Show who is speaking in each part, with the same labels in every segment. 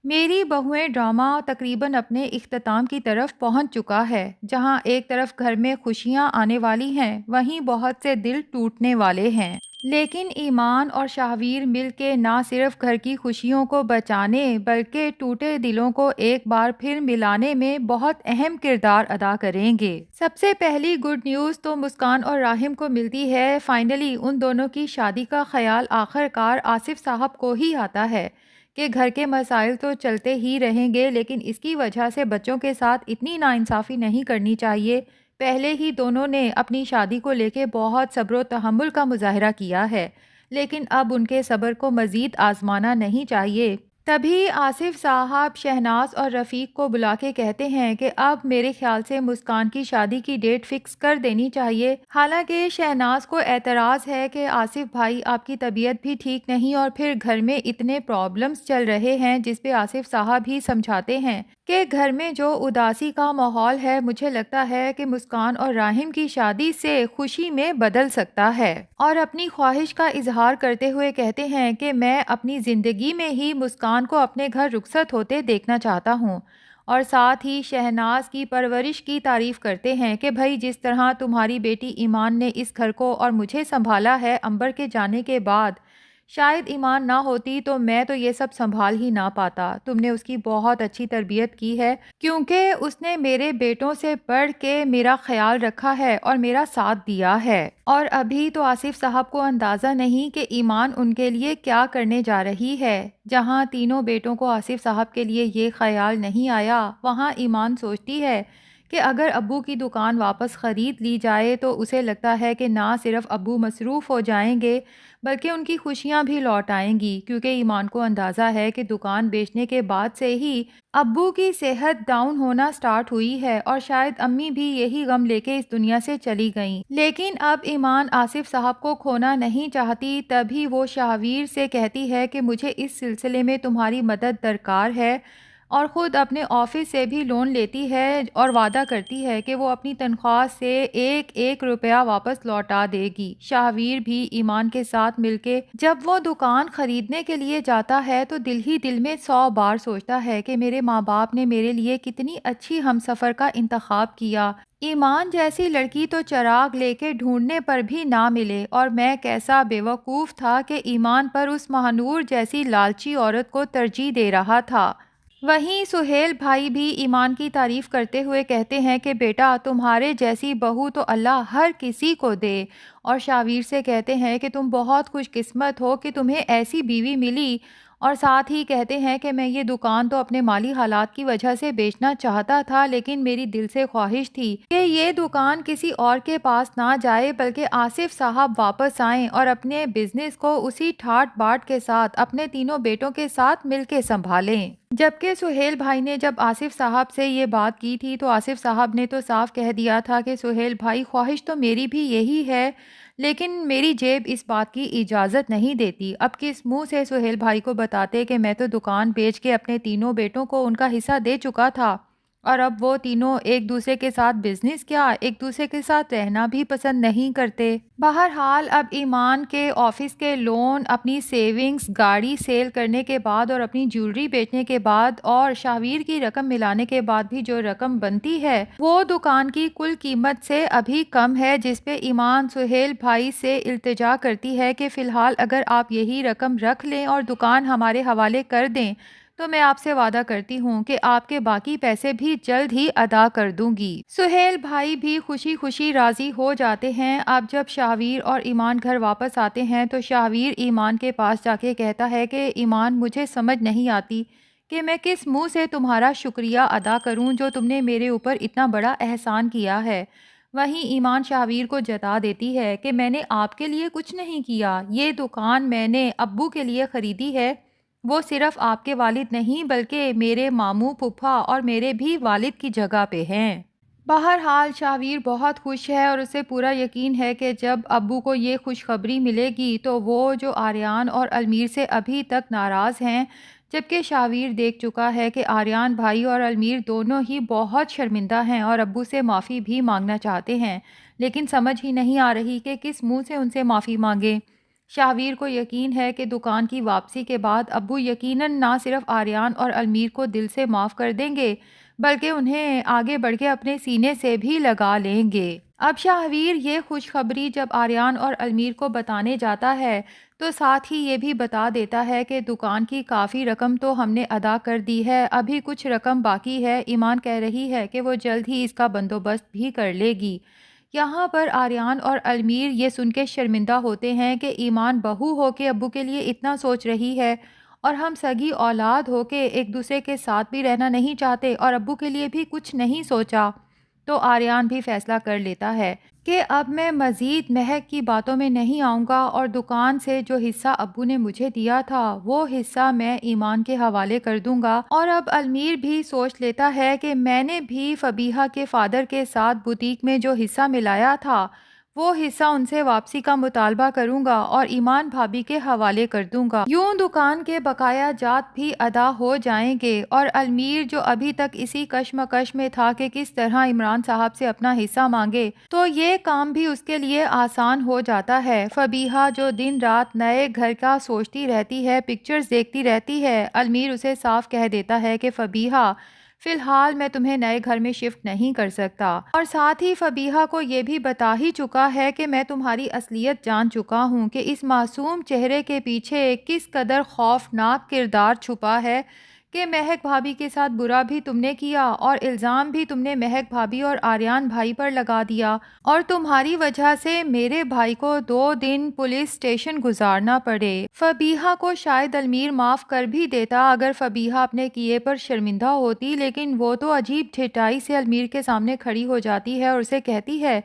Speaker 1: میری بہویں ڈرامہ تقریباً اپنے اختتام کی طرف پہنچ چکا ہے۔ جہاں ایک طرف گھر میں خوشیاں آنے والی ہیں، وہیں بہت سے دل ٹوٹنے والے ہیں۔ لیکن ایمان اور شاہویر مل کے نہ صرف گھر کی خوشیوں کو بچانے بلکہ ٹوٹے دلوں کو ایک بار پھر ملانے میں بہت اہم کردار ادا کریں گے۔ سب سے پہلی گڈ نیوز تو مسکان اور راحم کو ملتی ہے۔ فائنلی ان دونوں کی شادی کا خیال آخر کار آصف صاحب کو ہی آتا ہے کہ گھر کے مسائل تو چلتے ہی رہیں گے، لیکن اس کی وجہ سے بچوں کے ساتھ اتنی ناانصافی نہیں کرنی چاہیے۔ پہلے ہی دونوں نے اپنی شادی کو لے کے بہت صبر و تحمل کا مظاہرہ کیا ہے، لیکن اب ان کے صبر کو مزید آزمانا نہیں چاہیے۔ تبھی آصف صاحب شہناز اور رفیق کو بلا کے کہتے ہیں کہ اب میرے خیال سے مسکان کی شادی کی ڈیٹ فکس کر دینی چاہیے۔ حالانکہ شہناز کو اعتراض ہے کہ آصف بھائی آپ کی طبیعت بھی ٹھیک نہیں اور پھر گھر میں اتنے پرابلمز چل رہے ہیں، جس پہ آصف صاحب ہی سمجھاتے ہیں کہ گھر میں جو اداسی کا ماحول ہے، مجھے لگتا ہے کہ مسکان اور راحم کی شادی سے خوشی میں بدل سکتا ہے، اور اپنی خواہش کا اظہار کرتے ہوئے کہتے ہیں کہ میں اپنی زندگی میں ہی مسکان کو اپنے گھر رخصت ہوتے دیکھنا چاہتا ہوں، اور ساتھ ہی شہناز کی پرورش کی تعریف کرتے ہیں کہ بھائی جس طرح تمہاری بیٹی ایمان نے اس گھر کو اور مجھے سنبھالا ہے، امبر کے جانے کے بعد شاید ایمان نہ ہوتی تو میں تو یہ سب سنبھال ہی نہ پاتا۔ تم نے اس کی بہت اچھی تربیت کی ہے، کیونکہ اس نے میرے بیٹوں سے بڑھ کے میرا خیال رکھا ہے اور میرا ساتھ دیا ہے۔ اور ابھی تو آصف صاحب کو اندازہ نہیں کہ ایمان ان کے لیے کیا کرنے جا رہی ہے۔ جہاں تینوں بیٹوں کو آصف صاحب کے لیے یہ خیال نہیں آیا، وہاں ایمان سوچتی ہے کہ اگر ابو کی دکان واپس خرید لی جائے تو اسے لگتا ہے کہ نہ صرف ابو مصروف ہو جائیں گے بلکہ ان کی خوشیاں بھی لوٹ آئیں گی، کیونکہ ایمان کو اندازہ ہے کہ دکان بیچنے کے بعد سے ہی ابو کی صحت ڈاؤن ہونا سٹارٹ ہوئی ہے، اور شاید امی بھی یہی غم لے کے اس دنیا سے چلی گئیں۔ لیکن اب ایمان آصف صاحب کو کھونا نہیں چاہتی، تبھی وہ شاہویر سے کہتی ہے کہ مجھے اس سلسلے میں تمہاری مدد درکار ہے، اور خود اپنے آفس سے بھی لون لیتی ہے اور وعدہ کرتی ہے کہ وہ اپنی تنخواہ سے ایک ایک روپیہ واپس لوٹا دے گی۔ شاہویر بھی ایمان کے ساتھ مل کے جب وہ دکان خریدنے کے لیے جاتا ہے تو دل ہی دل میں 100 بار سوچتا ہے کہ میرے ماں باپ نے میرے لیے کتنی اچھی ہمسفر کا انتخاب کیا۔ ایمان جیسی لڑکی تو چراغ لے کے ڈھونڈنے پر بھی نہ ملے، اور میں کیسا بے وقوف تھا کہ ایمان پر اس مہنور جیسی لالچی عورت کو ترجیح دے رہا تھا۔ وہیں سہیل بھائی بھی ایمان کی تعریف کرتے ہوئے کہتے ہیں کہ بیٹا تمہارے جیسی بہو تو اللہ ہر کسی کو دے، اور شاہویر سے کہتے ہیں کہ تم بہت خوش قسمت ہو کہ تمہیں ایسی بیوی ملی، اور ساتھ ہی کہتے ہیں کہ میں یہ دکان تو اپنے مالی حالات کی وجہ سے بیچنا چاہتا تھا، لیکن میری دل سے خواہش تھی کہ یہ دکان کسی اور کے پاس نہ جائے بلکہ آصف صاحب واپس آئیں اور اپنے بزنس کو اسی ٹھاٹ باٹ کے ساتھ اپنے تینوں بیٹوں کے ساتھ مل کے سنبھالیں۔ جبکہ سہیل بھائی نے جب آصف صاحب سے یہ بات کی تھی تو آصف صاحب نے تو صاف کہہ دیا تھا کہ سہیل بھائی خواہش تو میری بھی یہی ہے، لیکن میری جیب اس بات کی اجازت نہیں دیتی۔ اب کس منہ سے سہیل بھائی کو بتاتے کہ میں تو دکان بیچ کے اپنے تینوں بیٹوں کو ان کا حصہ دے چکا تھا، اور اب وہ تینوں ایک دوسرے کے ساتھ بزنس کیا ایک دوسرے کے ساتھ رہنا بھی پسند نہیں کرتے۔ بہرحال اب ایمان کے آفس کے لون، اپنی سیونگز، گاڑی سیل کرنے کے بعد اور اپنی جیولری بیچنے کے بعد اور شاہویر کی رقم ملانے کے بعد بھی جو رقم بنتی ہے وہ دکان کی کل قیمت سے ابھی کم ہے، جس پہ ایمان سہیل بھائی سے التجا کرتی ہے کہ فی الحال اگر آپ یہی رقم رکھ لیں اور دکان ہمارے حوالے کر دیں تو میں آپ سے وعدہ کرتی ہوں کہ آپ کے باقی پیسے بھی جلد ہی ادا کر دوں گی۔ سہیل بھائی بھی خوشی خوشی راضی ہو جاتے ہیں۔ اب جب شاہویر اور ایمان گھر واپس آتے ہیں تو شاہویر ایمان کے پاس جا کے کہتا ہے کہ ایمان مجھے سمجھ نہیں آتی کہ میں کس منہ سے تمہارا شکریہ ادا کروں جو تم نے میرے اوپر اتنا بڑا احسان کیا ہے۔ وہیں ایمان شاہویر کو جتا دیتی ہے کہ میں نے آپ کے لیے کچھ نہیں کیا، یہ دکان میں نے ابو کے لیے خریدی ہے، وہ صرف آپ کے والد نہیں بلکہ میرے ماموں پھپھا اور میرے بھی والد کی جگہ پہ ہیں۔ بہرحال شاہویر بہت خوش ہے اور اسے پورا یقین ہے کہ جب ابو کو یہ خوشخبری ملے گی تو وہ جو آریان اور المیر سے ابھی تک ناراض ہیں، جبکہ شاہویر دیکھ چکا ہے کہ آریان بھائی اور المیر دونوں ہی بہت شرمندہ ہیں اور ابو سے معافی بھی مانگنا چاہتے ہیں، لیکن سمجھ ہی نہیں آ رہی کہ کس منہ سے ان سے معافی مانگے۔ شاہویر کو یقین ہے کہ دکان کی واپسی کے بعد ابو یقیناً نہ صرف آریان اور المیر کو دل سے معاف کر دیں گے بلکہ انہیں آگے بڑھ کے اپنے سینے سے بھی لگا لیں گے۔ اب شاہویر یہ خوشخبری جب آریان اور المیر کو بتانے جاتا ہے تو ساتھ ہی یہ بھی بتا دیتا ہے کہ دکان کی کافی رقم تو ہم نے ادا کر دی ہے، ابھی کچھ رقم باقی ہے، ایمان کہہ رہی ہے کہ وہ جلد ہی اس کا بندوبست بھی کر لے گی۔ یہاں پر آریان اور المیر یہ سن کے شرمندہ ہوتے ہیں کہ ایمان بہو ہو کے ابو کے لیے اتنا سوچ رہی ہے اور ہم سگی اولاد ہو کے ایک دوسرے کے ساتھ بھی رہنا نہیں چاہتے اور ابو کے لیے بھی کچھ نہیں سوچا۔ تو آریان بھی فیصلہ کر لیتا ہے کہ اب میں مزید مہک کی باتوں میں نہیں آؤں گا اور دکان سے جو حصہ ابو نے مجھے دیا تھا وہ حصہ میں ایمان کے حوالے کر دوں گا۔ اور اب المیر بھی سوچ لیتا ہے کہ میں نے بھی فبیہہ کے فادر کے ساتھ بوتیک میں جو حصہ ملایا تھا وہ حصہ ان سے واپسی کا مطالبہ کروں گا اور ایمان بھابھی کے حوالے کر دوں گا، یوں دکان کے بقایا جات بھی ادا ہو جائیں گے۔ اور المیر جو ابھی تک اسی کشمکش میں تھا کہ کس طرح عمران صاحب سے اپنا حصہ مانگے تو یہ کام بھی اس کے لیے آسان ہو جاتا ہے۔ فبیہہ جو دن رات نئے گھر کا سوچتی رہتی ہے، پکچرز دیکھتی رہتی ہے، المیر اسے صاف کہہ دیتا ہے کہ فبیہہ فی الحال میں تمہیں نئے گھر میں شفٹ نہیں کر سکتا، اور ساتھ ہی فبیہہ کو یہ بھی بتا ہی چکا ہے کہ میں تمہاری اصلیت جان چکا ہوں کہ اس معصوم چہرے کے پیچھے کس قدر خوفناک کردار چھپا ہے، کہ مہک بھابھی کے ساتھ برا بھی تم نے کیا اور الزام بھی تم نے مہک بھابھی اور آریان بھائی پر لگا دیا، اور تمہاری وجہ سے میرے بھائی کو 2 دن پولیس اسٹیشن گزارنا پڑے۔ فبیہہ کو شاید المیر معاف کر بھی دیتا اگر فبیہہ اپنے کیے پر شرمندہ ہوتی، لیکن وہ تو عجیب ٹھٹائی سے المیر کے سامنے کھڑی ہو جاتی ہے اور اسے کہتی ہے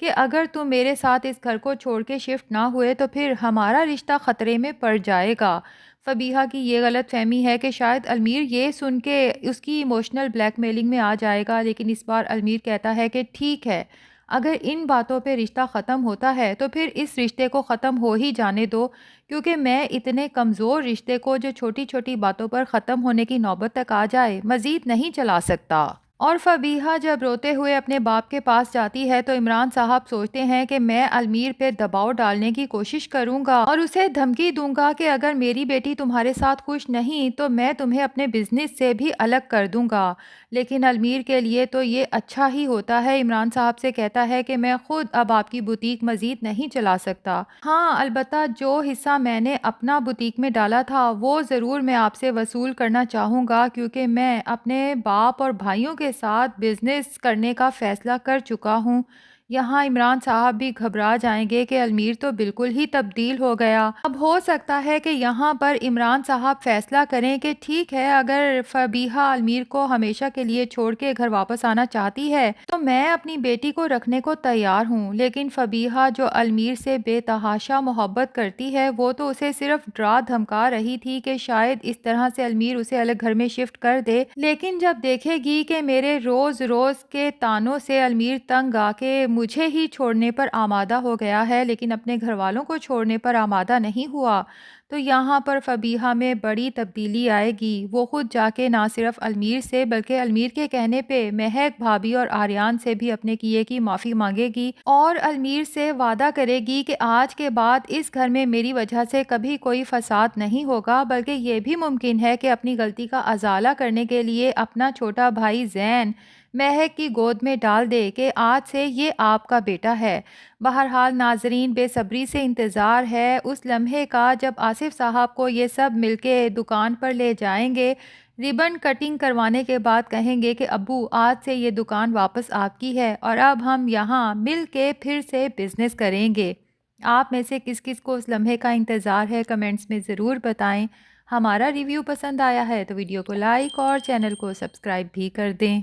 Speaker 1: کہ اگر تم میرے ساتھ اس گھر کو چھوڑ کے شفٹ نہ ہوئے تو پھر ہمارا رشتہ خطرے میں پڑ جائے گا۔ فبیہہ کی یہ غلط فہمی ہے کہ شاید المیر یہ سن کے اس کی ایموشنل بلیک میلنگ میں آ جائے گا، لیکن اس بار المیر کہتا ہے کہ ٹھیک ہے، اگر ان باتوں پہ رشتہ ختم ہوتا ہے تو پھر اس رشتے کو ختم ہو ہی جانے دو، کیونکہ میں اتنے کمزور رشتے کو جو چھوٹی چھوٹی باتوں پر ختم ہونے کی نوبت تک آ جائے مزید نہیں چلا سکتا۔ اور فبیہہ جب روتے ہوئے اپنے باپ کے پاس جاتی ہے تو عمران صاحب سوچتے ہیں کہ میں المیر پہ دباؤ ڈالنے کی کوشش کروں گا اور اسے دھمکی دوں گا کہ اگر میری بیٹی تمہارے ساتھ خوش نہیں تو میں تمہیں اپنے بزنس سے بھی الگ کر دوں گا، لیکن المیر کے لیے تو یہ اچھا ہی ہوتا ہے۔ عمران صاحب سے کہتا ہے کہ میں خود اب آپ کی بوتیک مزید نہیں چلا سکتا، ہاں البتہ جو حصہ میں نے اپنا بوتیک میں ڈالا تھا وہ ضرور میں آپ سے وصول کرنا چاہوں گا، کیونکہ میں اپنے باپ اور بھائیوں کے ساتھ بزنس کرنے کا فیصلہ کر چکا ہوں۔ یہاں عمران صاحب بھی گھبرا جائیں گے کہ المیر تو بالکل ہی تبدیل ہو گیا۔ اب ہو سکتا ہے کہ یہاں پر عمران صاحب فیصلہ کریں کہ ٹھیک ہے، اگر فبیہہ المیر کو ہمیشہ کے لیے چھوڑ کے گھر واپس آنا چاہتی ہے تو میں اپنی بیٹی کو رکھنے کو تیار ہوں، لیکن فبیہہ جو المیر سے بے تحاشا محبت کرتی ہے وہ تو اسے صرف ڈرا دھمکا رہی تھی کہ شاید اس طرح سے المیر اسے الگ گھر میں شفٹ کر دے، لیکن جب دیکھے گی کہ میرے روز روز کے تانوں سے المیر تنگ آ کے مجھے ہی چھوڑنے پر آمادہ ہو گیا ہے لیکن اپنے گھر والوں کو چھوڑنے پر آمادہ نہیں ہوا، تو یہاں پر فبیہہ میں بڑی تبدیلی آئے گی۔ وہ خود جا کے نہ صرف المیر سے بلکہ المیر کے کہنے پہ مہک بھابھی اور آریان سے بھی اپنے کیے کی معافی مانگے گی اور المیر سے وعدہ کرے گی کہ آج کے بعد اس گھر میں میری وجہ سے کبھی کوئی فساد نہیں ہوگا، بلکہ یہ بھی ممکن ہے کہ اپنی غلطی کا ازالہ کرنے کے لیے اپنا چھوٹا بھائی زین مہک کی گود میں ڈال دے کہ آج سے یہ آپ کا بیٹا ہے۔ بہرحال ناظرین بے صبری سے انتظار ہے اس لمحے کا جب آصف صاحب کو یہ سب مل کے دکان پر لے جائیں گے، ریبن کٹنگ کروانے کے بعد کہیں گے کہ ابو آج سے یہ دکان واپس آپ کی ہے اور اب ہم یہاں مل کے پھر سے بزنس کریں گے۔ آپ میں سے کس کس کو اس لمحے کا انتظار ہے کمنٹس میں ضرور بتائیں۔ ہمارا ریویو پسند آیا ہے تو ویڈیو کو لائک اور چینل کو سبسکرائب بھی کر دیں۔